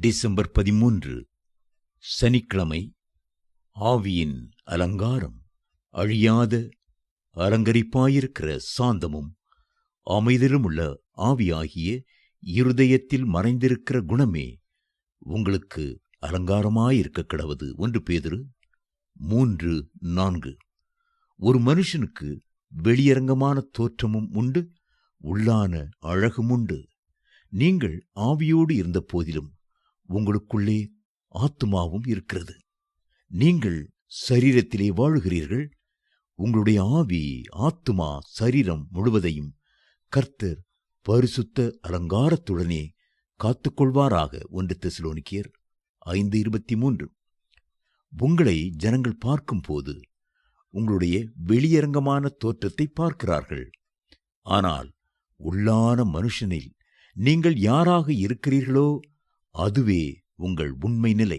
December 13 சனிக்கிழமை. ஆவியின் அலங்காரம். அழியாத அலங்கரிப்பாயிருக்கிற சாந்தமும் அமைதிலுமுள்ள ஆவியாகிய இருதயத்தில் மறைந்திருக்கிற குணமே உங்களுக்கு அலங்காரமாயிருக்க கடவது. 1 பேதுரு 3:4. ஒரு மனுஷனுக்கு வெளியரங்கமான தோற்றமும் உண்டு, உள்ளான அழகும் உண்டு. நீங்கள் ஆவியோடு இருந்த போதிலும் உங்களுக்குள்ளே ஆத்துமாவும் இருக்கிறது. நீங்கள் சரீரத்திலே வாழுகிறீர்கள். உங்களுடைய ஆவி, ஆத்துமா, சரீரம் முழுவதையும் கர்த்தர் பரிசுத்த அலங்காரத்துடனே காத்துக்கொள்வாராக. 1 தெசலோனிக்கேயர் 5:23. உங்களை ஜனங்கள் பார்க்கும்போது உங்களுடைய வெளியரங்கமான தோற்றத்தை பார்க்கிறார்கள். ஆனால் உள்ளான மனுஷனில் நீங்கள் யாராக இருக்கிறீர்களோ அதுவே உங்கள் உண்மை நிலை.